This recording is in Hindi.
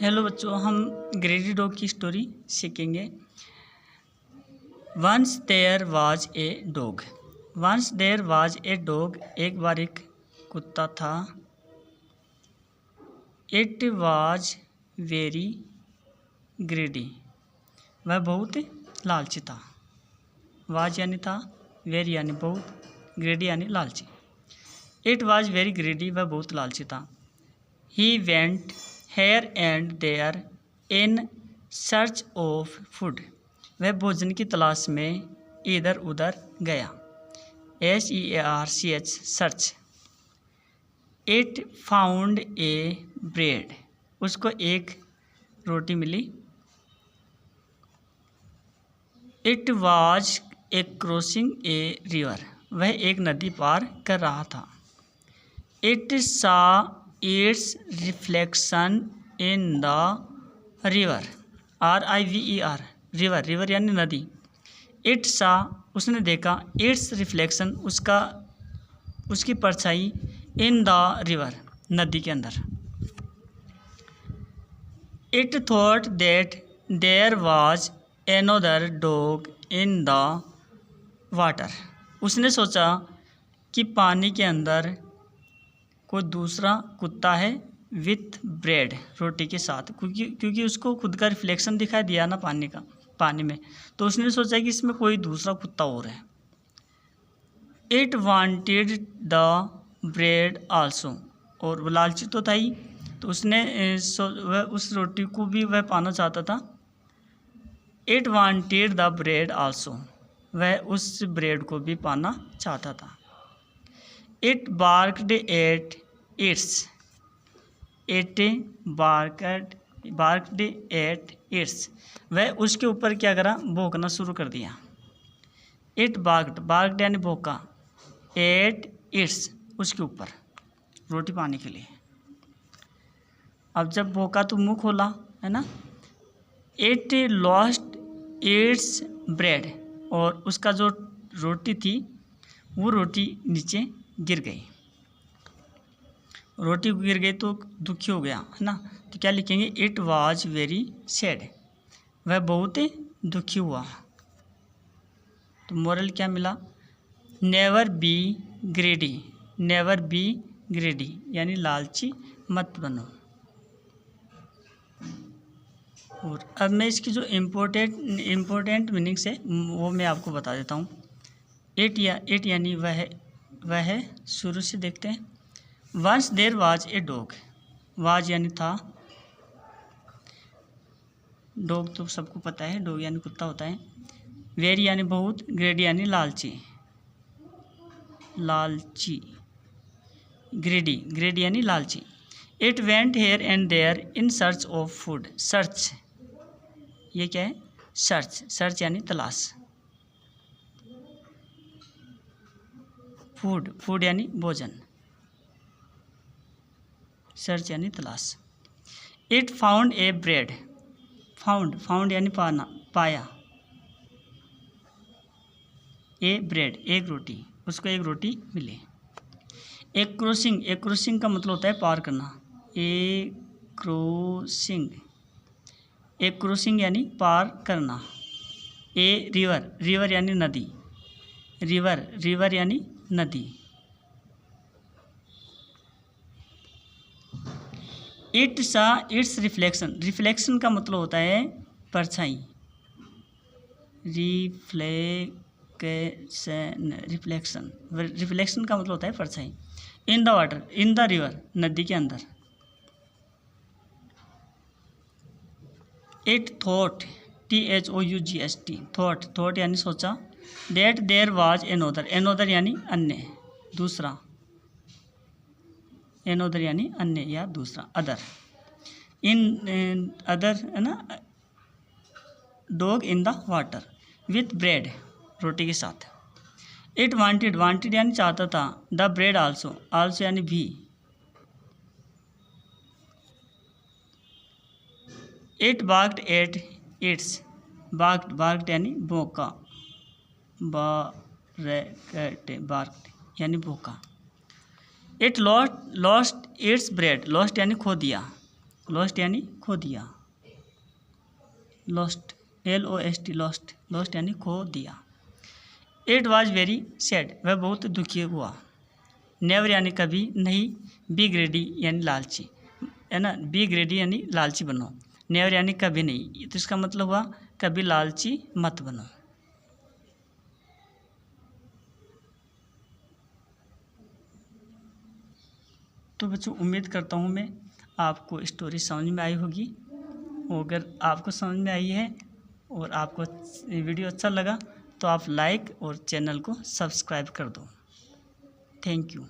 हेलो बच्चों, हम ग्रेडी डॉग की स्टोरी सीखेंगे। Once there was a dog. Once there was a dog. एक बार एक कुत्ता था। It was very greedy. वह बहुत लालची था। वाज यानी था, वेरी यानी बहुत, ग्रेडी यानी लालची। It was very greedy. वह बहुत लालची था। He went here and there in search of food. वह भोजन की तलाश में इधर उधर गया। SEARCH search. It found a bread. उसको एक रोटी मिली। It was a crossing a river. वह एक नदी पार कर रहा था। It saw its reflection in the river. RIVER river, river यानी नदी। इट सा उसने देखा, इट्स रिफ्लेक्शन उसकी परछाई, इन द रिवर नदी के अंदर। It thought that there was another dog in the water. उसने सोचा कि पानी के अंदर कोई दूसरा कुत्ता है विथ ब्रेड, रोटी के साथ, क्योंकि उसको खुद का रिफ्लेक्शन दिखाई दिया ना पानी में, तो उसने सोचा कि इसमें कोई दूसरा कुत्ता और है। It wanted the bread also. और वो लालची तो था ही, तो उसने वह उस रोटी को भी वह पाना चाहता था। It wanted the bread also. वह उस ब्रेड को भी पाना चाहता था। It barked at its. It barked at its. वह उसके ऊपर क्या करा, भौंकना शुरू कर दिया। इट बार्क्ड यानी भौंका, एट इट्स उसके ऊपर, रोटी पाने के लिए। अब जब भौंका तो मुंह खोला, है ना। It lost its bread. और उसका जो रोटी थी वो रोटी नीचे गिर गई। रोटी गिर गई तो दुखी हो गया, है ना। तो क्या लिखेंगे, इट वाज वेरी सैड। वह बहुत दुखी हुआ। तो मोरल क्या मिला, नेवर बी ग्रेडी। नेवर बी ग्रेडी यानी लालची मत बनो। और अब मैं इसकी जो इम्पोर्टेंट मीनिंग्स है वो मैं आपको बता देता हूँ। इट यानी वह है, शुरू से देखते हैं। Once there was a dog. Was यानी था, डॉग तो सबको पता है, डॉग यानी कुत्ता होता है। वेरी यानी बहुत, ग्रेडी यानी लालची, ग्रेडी यानी लालची। It went here and there in search of food. Search ये क्या है, सर्च यानी तलाश। फूड यानी भोजन, सर्च यानी तलाश। It found a bread. Found यानी पाया। ए ब्रेड एक रोटी, उसको एक रोटी मिली। एक क्रॉसिंग का मतलब होता है पार करना। ए क्रॉसिंग यानी पार करना। ए रिवर यानी नदी। रिवर यानी नदी। इट सा इट्स रिफ्लेक्शन का मतलब होता है परछाई। रिफ्लेक्शन का मतलब होता है परछाई। इन the water, in the river नदी के अंदर। इट थॉट THOUGHT थॉट यानी सोचा। दैट देयर वाज एनोदर यानी अन्य, दूसरा। एनोदर यानी अन्य या दूसरा, अदर। इन अदर है ना, dog in the water with bread, रोटी के साथ। इट वांटेड यानी चाहता था। द ब्रेड आल्सो यानी भी। It barked at its. Barked यानी भौंका, बार्क्ड यानी भौंका। It lost its bread. Lost यानी खो दिया। लॉस्ट यानी खो दिया, लॉस्ट LOST लॉस्ट, लॉस्ट यानी खो दिया। इट वॉज वेरी सैड, वह बहुत दुखी हुआ। नेवर यानी कभी नहीं, बी ग्रेडी यानी लालची, है ना, बी ग्रेडी यानी लालची बनो, नेवर यानी कभी नहीं, तो इसका मतलब हुआ कभी लालची मत बनो। तो बच्चों उम्मीद करता हूँ मैं आपको स्टोरी समझ में आई होगी। अगर आपको समझ में आई है और आपको वीडियो अच्छा लगा तो आप लाइक और चैनल को सब्सक्राइब कर दो। Thank you.